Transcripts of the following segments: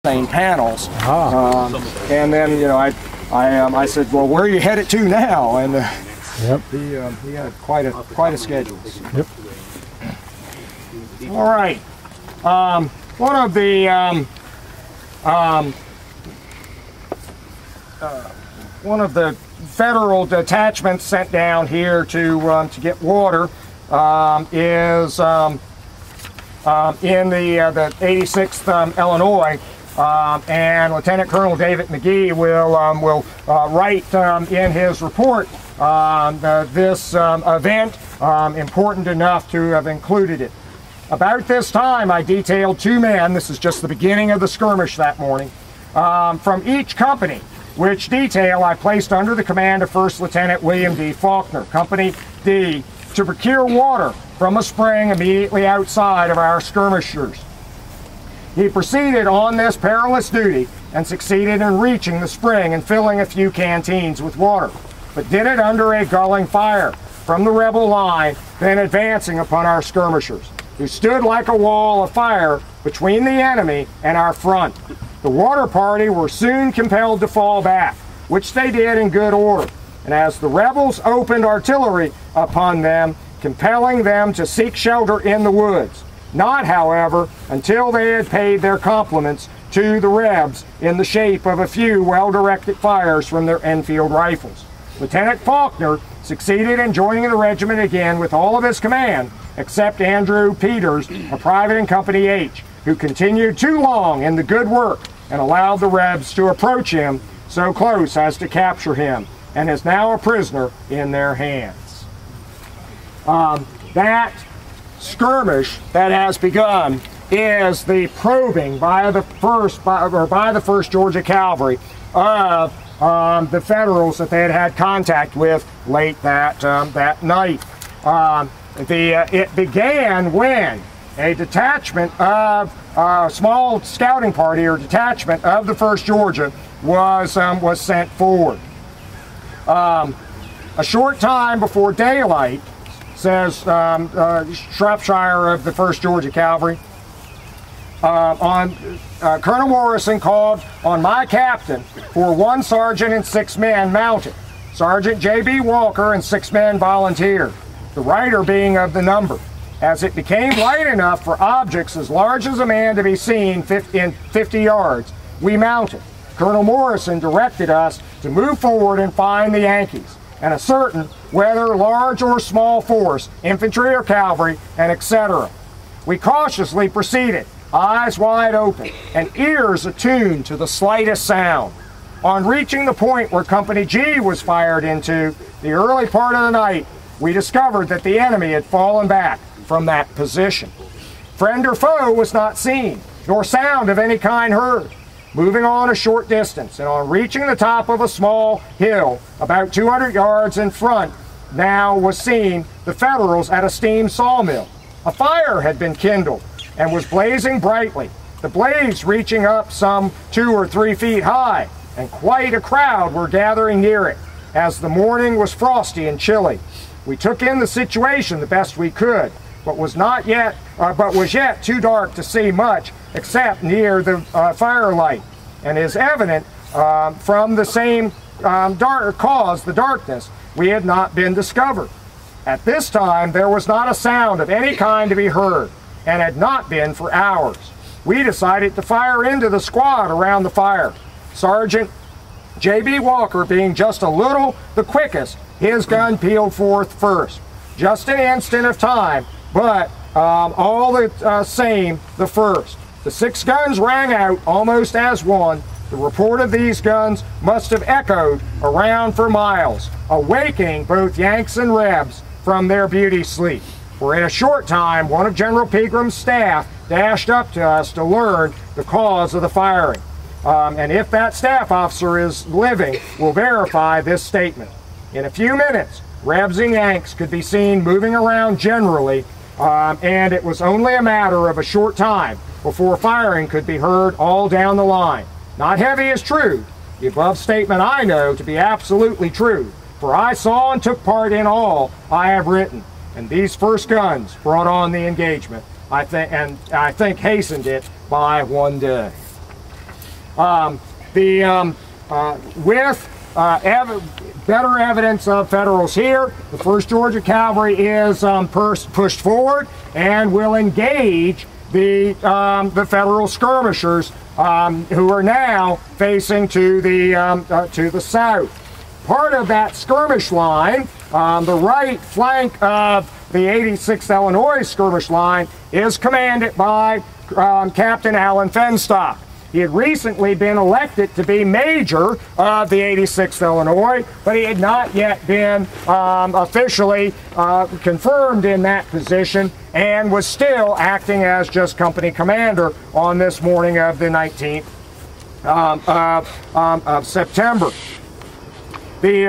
same panels. And then, you know, I said, well, where are you headed to now? And he had quite a schedule. Yep. All right. One of the Federal detachments sent down here to get water is in the 86th Illinois, and Lieutenant Colonel David McGee will write in his report this event important enough to have included it. About this time, I detailed 2 men, this is just the beginning of the skirmish that morning, from each company, which detail I placed under the command of First Lieutenant William D. Faulkner, Company D, to procure water from a spring immediately outside of our skirmishers. He proceeded on this perilous duty and succeeded in reaching the spring and filling a few canteens with water, but did it under a galling fire from the rebel line, then advancing upon our skirmishers, who stood like a wall of fire between the enemy and our front. The water party were soon compelled to fall back, which they did in good order, and as the rebels opened artillery upon them, compelling them to seek shelter in the woods, not, however, until they had paid their compliments to the Rebs in the shape of a few well-directed fires from their Enfield rifles. Lieutenant Faulkner succeeded in joining the regiment again with all of his command, except Andrew Peters, a private in Company H, who continued too long in the good work and allowed the Rebs to approach him so close as to capture him, and is now a prisoner in their hands. That skirmish that has begun is the probing by the First Georgia Cavalry of the Federals that they had contact with late that night. It began when a detachment of a small scouting party or detachment of the 1st Georgia was sent forward. A short time before daylight, says Shropshire of the 1st Georgia Cavalry, Colonel Morrison called on my captain for 1 sergeant and 6 men mounted. Sergeant J.B. Walker and 6 men volunteered, the writer being of the number. As it became light enough for objects as large as a man to be seen in 50 yards, we mounted. Colonel Morrison directed us to move forward and find the Yankees, and ascertain whether large or small force, infantry or cavalry, and etc. We cautiously proceeded, eyes wide open, and ears attuned to the slightest sound. On reaching the point where Company G was fired into, the early part of the night, we discovered that the enemy had fallen back from that position. Friend or foe was not seen, nor sound of any kind heard. Moving on a short distance, and on reaching the top of a small hill, about 200 yards in front, now was seen the Federals at a steam sawmill. A fire had been kindled and was blazing brightly, the blaze reaching up some 2 or 3 feet high, and quite a crowd were gathering near it, as the morning was frosty and chilly. We took in the situation the best we could, but was yet too dark to see much except near the firelight, and is evident from the same cause, the darkness, we had not been discovered. At this time, there was not a sound of any kind to be heard, and had not been for hours. We decided to fire into the squad around the fire. Sergeant J.B. Walker being just a little the quickest, his gun peeled forth first. Just an instant of time, but all the same, the first. The 6 guns rang out almost as one. The report of these guns must have echoed around for miles, awakening both Yanks and Rebs from their beauty sleep. For in a short time, one of General Pegram's staff dashed up to us to learn the cause of the firing. And if that staff officer is living, will verify this statement. In a few minutes, Rebs and Yanks could be seen moving around generally, and it was only a matter of a short time before firing could be heard all down the line. Not heavy is true. The above statement I know to be absolutely true, for I saw and took part in all I have written, and these first guns brought on the engagement, I think hastened it by 1 day. With better evidence of Federals here, the 1st Georgia Cavalry is pushed forward and will engage the Federal skirmishers who are now facing to the south. Part of that skirmish line, the right flank of the 86th Illinois skirmish line, is commanded by Captain Allen Fenstock. He had recently been elected to be major of the 86th Illinois, but he had not yet been officially confirmed in that position and was still acting as just company commander on this morning of the 19th of September. He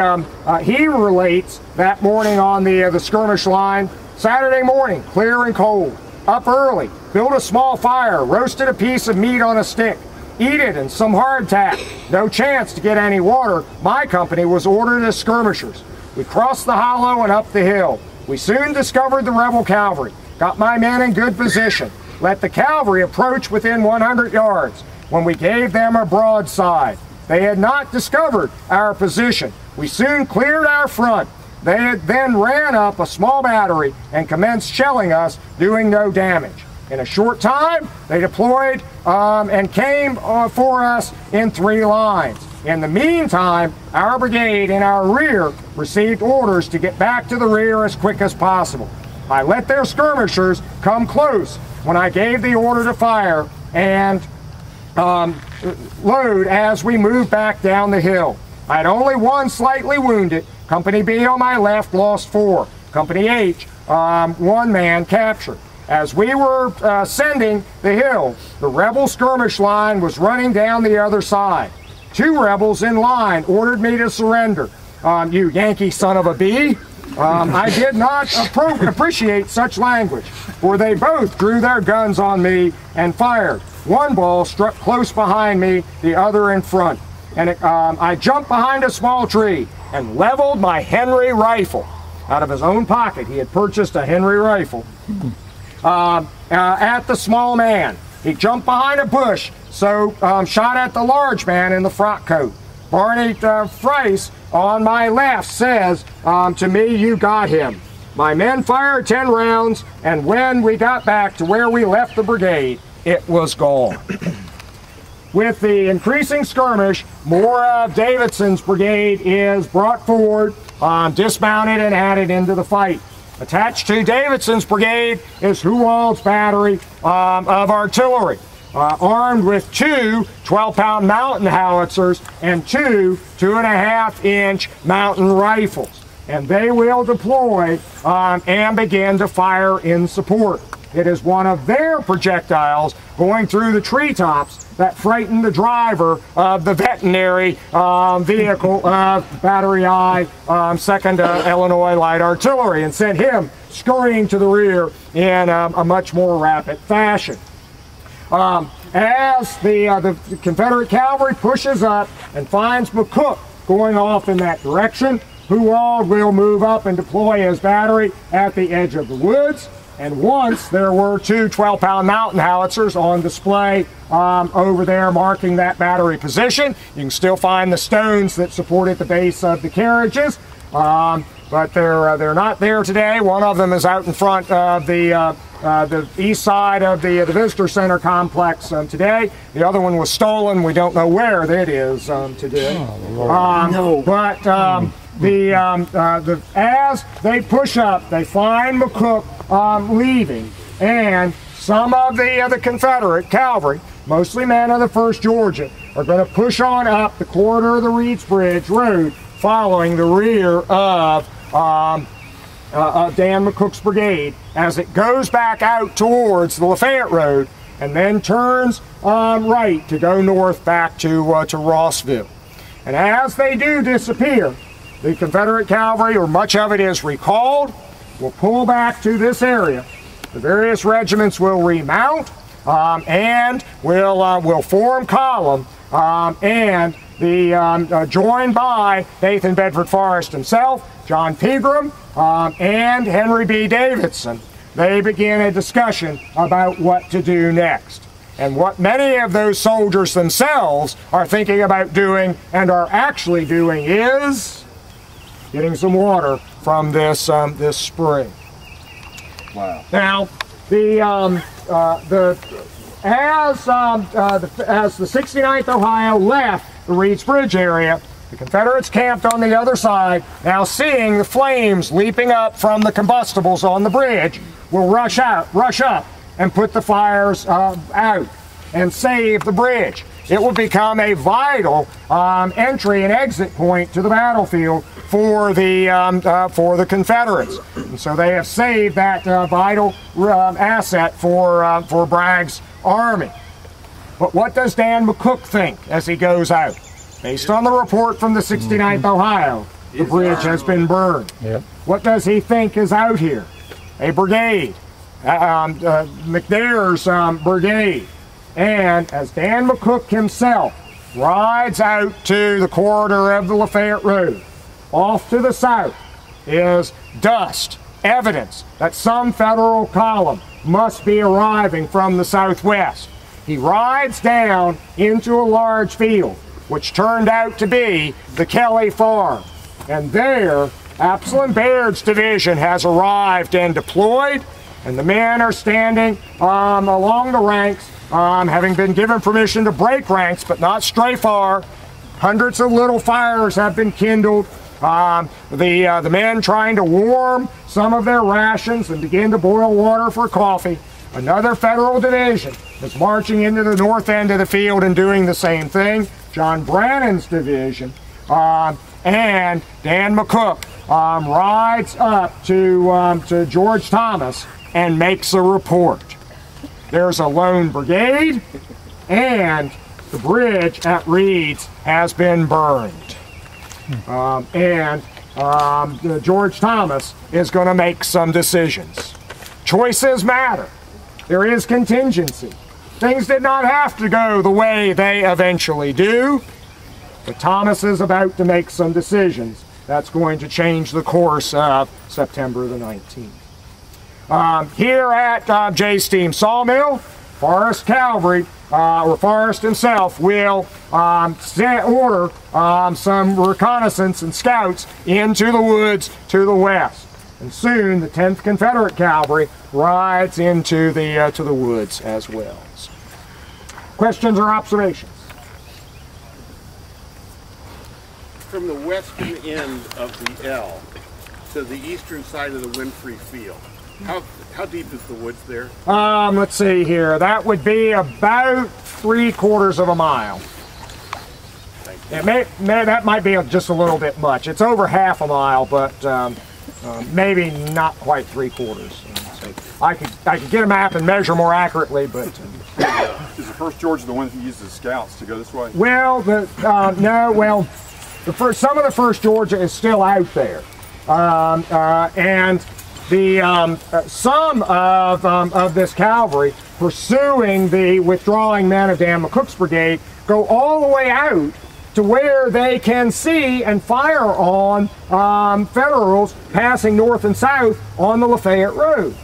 relates that morning on the skirmish line, Saturday morning, clear and cold, up early, built a small fire, roasted a piece of meat on a stick, eat it and some hardtack. No chance to get any water. My company was ordered as skirmishers. We crossed the hollow and up the hill. We soon discovered the rebel cavalry, got my men in good position, let the cavalry approach within 100 yards, when we gave them a broadside. They had not discovered our position. We soon cleared our front. They then ran up a small battery and commenced shelling us, doing no damage. In a short time, they deployed and came for us in 3 lines. In the meantime, our brigade in our rear received orders to get back to the rear as quick as possible. I let their skirmishers come close when I gave the order to fire and load as we moved back down the hill. I had only 1 slightly wounded. Company B on my left lost 4. Company H, 1 man captured. As we were ascending the hill, the rebel skirmish line was running down the other side. 2 rebels in line ordered me to surrender. You Yankee son of a bee. I did not appreciate such language, for they both drew their guns on me and fired. 1 ball struck close behind me, the other in front. And I jumped behind a small tree and leveled my Henry rifle. Out of his own pocket, he had purchased a Henry rifle. At the small man. He jumped behind a bush, so shot at the large man in the frock coat. Barney Frice on my left says to me, "You got him." My men fired 10 rounds, and when we got back to where we left the brigade, it was gone. With the increasing skirmish, more of Davidson's brigade is brought forward, dismounted, and added into the fight. Attached to Davidson's brigade is Huwald's battery of artillery, armed with 2 12-pound mountain howitzers and 2 2.5-inch mountain rifles. And they will deploy and begin to fire in support. It is one of their projectiles going through the treetops that frightened the driver of the veterinary vehicle of Battery I, 2nd Illinois Light Artillery, and sent him scurrying to the rear in a much more rapid fashion. As the Confederate cavalry pushes up and finds McCook going off in that direction, Huwald will move up and deploy his battery at the edge of the woods. And once there were 2 12-pound mountain howitzers on display over there marking that battery position. You can still find the stones that supported the base of the carriages, but they're not there today. One of them is out in front of the east side of the Visitor Center complex today. The other one was stolen. We don't know where that is today. No. But as they push up, they find McCook leaving, and some of the Confederate cavalry, mostly men of the 1st Georgia, are going to push on up the corridor of the Reed's Bridge Road, following the rear of Dan McCook's brigade as it goes back out towards the Lafayette Road, and then turns right to go north back to Rossville. And as they do disappear, the Confederate cavalry, or much of it is recalled, will pull back to this area. The various regiments will remount and will form column and be joined by Nathan Bedford Forrest himself, John Pegram, and Henry B. Davidson. They begin a discussion about what to do next. And what many of those soldiers themselves are thinking about doing and are actually doing is getting some water from this this spring. Wow. Now, as the 69th Ohio left the Reed's Bridge area, the Confederates camped on the other side. Now, seeing the flames leaping up from the combustibles on the bridge, will rush up, and put the fires out and save the bridge. It will become a vital entry and exit point to the battlefield for the Confederates. And so they have saved that vital asset for Bragg's army. But what does Dan McCook think as he goes out? Based on the report from the 69th Ohio, the bridge has been burned. Yep. What does he think is out here? A brigade, McNair's brigade. And as Dan McCook himself rides out to the corridor of the Lafayette Road, off to the south is dust, evidence that some Federal column must be arriving from the southwest. He rides down into a large field, which turned out to be the Kelly Farm. And there, Absalom Baird's division has arrived and deployed, and the men are standing along the ranks, having been given permission to break ranks, but not stray far. Hundreds of little fires have been kindled. The men trying to warm some of their rations and begin to boil water for coffee. Another Federal division is marching into the north end of the field and doing the same thing. John Brannan's division and Dan McCook rides up to George Thomas and makes a report. There's a lone brigade, and the bridge at Reed's has been burned. George Thomas is going to make some decisions. Choices matter. There is contingency. Things did not have to go the way they eventually do, but Thomas is about to make some decisions that's going to change the course of September the 19th. Here at J. Steam Sawmill, Forrest Cavalry, or Forrest himself, will order some reconnaissance and scouts into the woods to the west. And soon the 10th Confederate Cavalry rides into the woods as well. Questions or observations? From the western end of the L to the eastern side of the Winfrey Field, how deep is the woods there? Let's see here. That would be about 3/4 of a mile. That might be just a little bit much. It's over half a mile, but maybe not quite 3/4. So I could get a map and measure more accurately, but. Is the 1st Georgia the one that uses scouts to go this way? Well, no. Well, some of the 1st Georgia is still out there, and some of this cavalry pursuing the withdrawing men of Dan McCook's brigade go all the way out to where they can see and fire on Federals passing north and south on the Lafayette Road.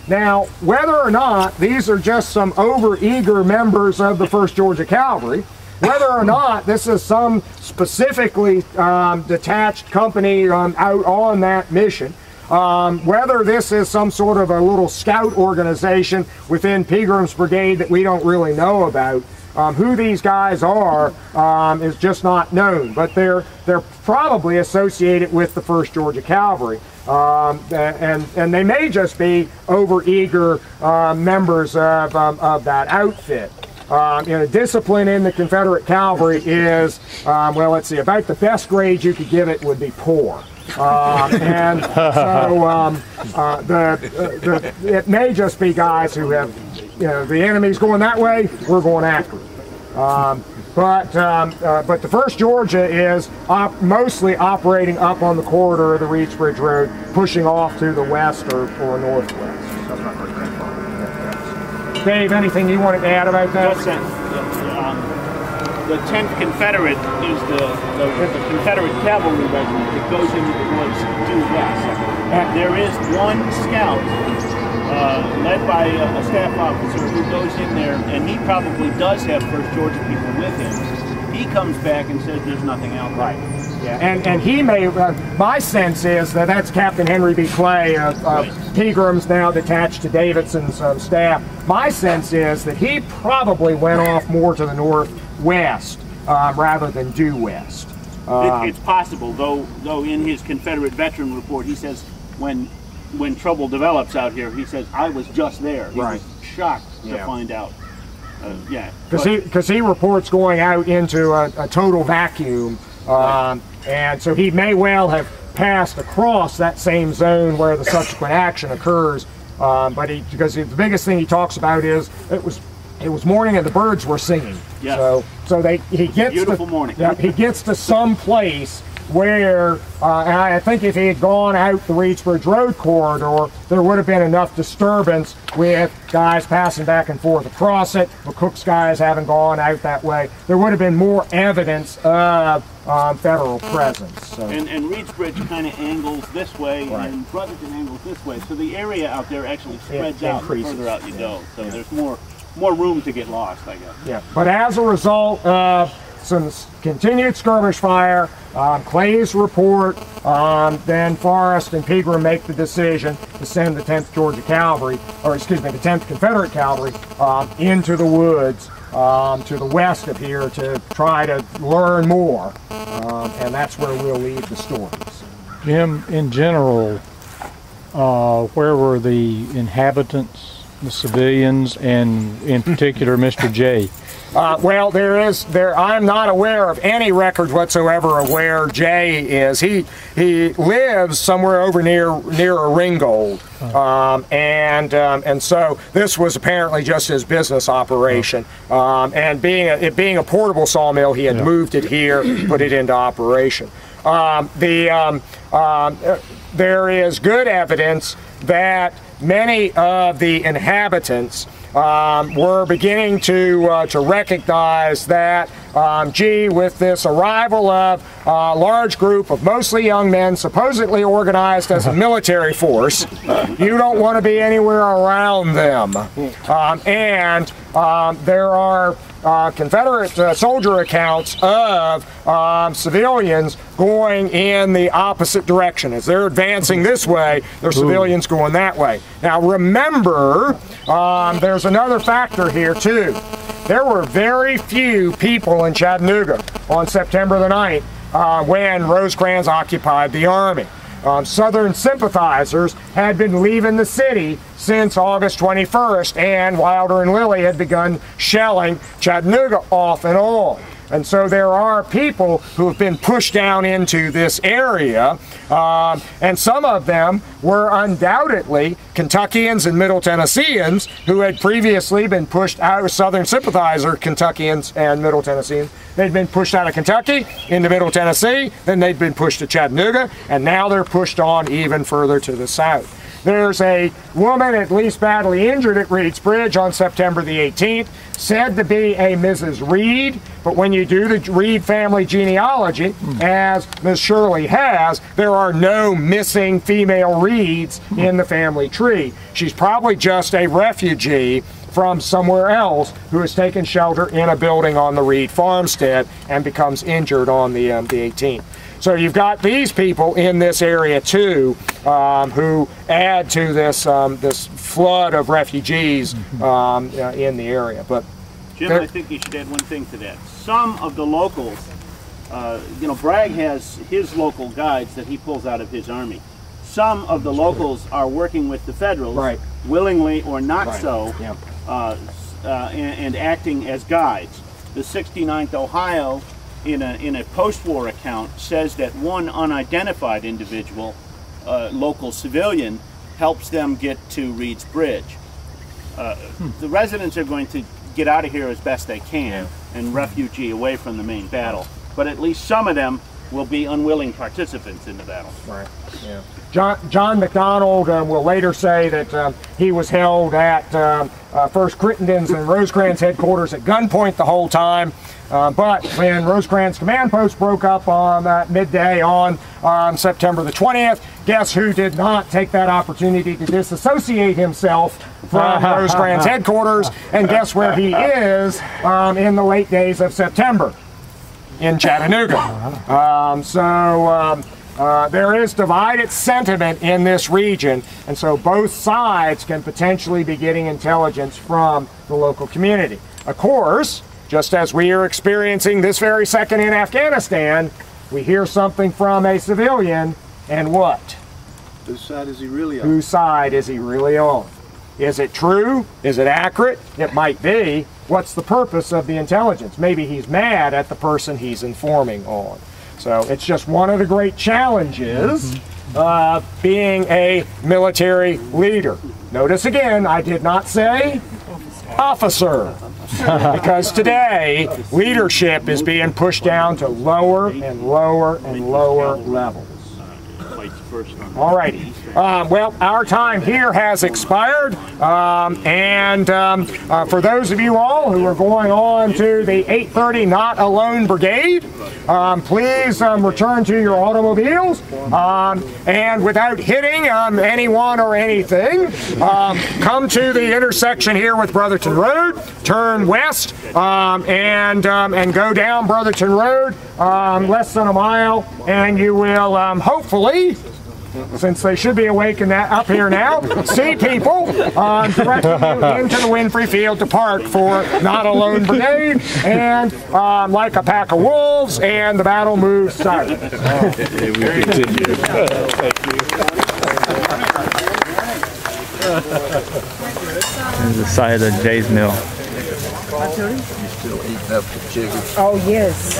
Now, whether or not these are just some overeager members of the 1st Georgia Cavalry, whether or not this is some specifically detached company out on that mission, whether this is some sort of a little scout organization within Pegram's brigade that we don't really know about, who these guys are is just not known, but they're probably associated with the 1st Georgia Cavalry. And they may just be overeager members of that outfit. Discipline in the Confederate cavalry is, well, let's see, about the best grade you could give it would be poor. And so it may just be guys who have, the enemy's going that way, we're going after it. But the 1st Georgia is mostly operating up on the corridor of the Reed's Bridge Road, pushing off to the west or northwest. Dave, anything you wanted to add about that? Just that the 10th Confederate is the Confederate cavalry regiment that goes into the woods due west. There is one scout led by a staff officer who goes in there, and he probably does have 1st Georgia people with him. He comes back and says there's nothing out there. Right. Yeah, and he may, my sense is that that's Captain Henry B. Clay of Pegrams, now detached to Davidson's staff. My sense is that he probably went off more to the northwest rather than due west. It's possible, though in his Confederate veteran report he says when trouble develops out here, he says, I was just there. He was shocked to find out. Because he reports going out into a total vacuum, and so he may well have passed across that same zone where the subsequent action occurs. Because the biggest thing he talks about is it was morning and the birds were singing. Yes. So he gets beautiful morning. Yeah, he gets to some place where, and I think if he had gone out the Reedsbridge Road corridor, there would have been enough disturbance with guys passing back and forth across it. McCook's guys haven't gone out that way. There would have been more evidence of federal presence. So. And Reedsbridge kind of angles this way, and Brotherton angles this way. So the area out there actually spreads out the further out you go. So there's more room to get lost, I guess. Yeah, but as a result of some continued skirmish fire, Clay's report, then Forrest and Pegram make the decision to send the 10th Georgia Cavalry, or excuse me, the 10th Confederate Cavalry into the woods to the west of here to try to learn more, and that's where we'll leave the stories. Jim, in general, where were the inhabitants, the civilians, and in particular Mr. J? Well, I'm not aware of any records whatsoever of where Jay is. He lives somewhere over near a Ringgold, and so this was apparently just his business operation. And it being a portable sawmill, he had moved it here, put it into operation. There is good evidence that many of the inhabitants were beginning to recognize that, with this arrival of a large group of mostly young men, supposedly organized as a military force, you don't want to be anywhere around them. There are Confederate soldier accounts of civilians going in the opposite direction. As they're advancing this way, there's civilians going that way. Now remember, there's another factor here too. There were very few people in Chattanooga on September the 9th when Rosecrans occupied the Army. Southern sympathizers had been leaving the city since August 21st, and Wilder and Lilly had begun shelling Chattanooga off and on. And so there are people who have been pushed down into this area, and some of them were undoubtedly Kentuckians and Middle Tennesseans who had previously been pushed out of Southern sympathizer Kentuckians and Middle Tennesseans. They'd been pushed out of Kentucky into Middle Tennessee, then they'd been pushed to Chattanooga, and now they're pushed on even further to the south. There's a woman at least badly injured at Reedsbridge on September the 18th, said to be a Mrs. Reed, but when you do the Reed family genealogy, as Ms. Shirley has, there are no missing female Reeds in the family tree. She's probably just a refugee from somewhere else who has taken shelter in a building on the Reed farmstead and becomes injured on the 18th. So you've got these people in this area too, who add to this this flood of refugees in the area. But Jim, I think you should add one thing to that. Some of the locals, Bragg has his local guides that he pulls out of his army. Some of the locals are working with the Federals, willingly or not so, and acting as guides. The 69th Ohio, in a post-war account, says that one unidentified individual, local civilian, helps them get to Reed's Bridge. The residents are going to get out of here as best they can and refugee away from the main battle. But at least some of them will be unwilling participants in the battle. Right. Yeah. John McDonald will later say that he was held at 1st Crittenden's and Rosecrans headquarters at gunpoint the whole time. But when Rosecrans command post broke up on midday on September the 20th, guess who did not take that opportunity to disassociate himself from Rosecrans headquarters, and guess where he is in the late days of September? In Chattanooga. There is divided sentiment in this region, and so both sides can potentially be getting intelligence from the local community. Of course, just as we are experiencing this very second in Afghanistan, we hear something from a civilian, and what? Whose side is he really on? Whose side is he really on? Is it true? Is it accurate? It might be. What's the purpose of the intelligence? Maybe he's mad at the person he's informing on. So it's just one of the great challenges being a military leader. Notice again, I did not say officer, because today leadership is being pushed down to lower and lower and lower levels. All righty. Well, our time here has expired, for those of you all who are going on to the 8:30 Not Alone Brigade, please return to your automobiles, and without hitting anyone or anything, come to the intersection here with Brotherton Road, turn west, and go down Brotherton Road less than a mile, and you will hopefully, since they should be awake up here now, see people directing you into the Winfrey Field to park for Not Alone Brigade, and like a pack of wolves, and the battle moves south. There's the side of Jay's Mill. You still eating up the chicken? Oh, yes.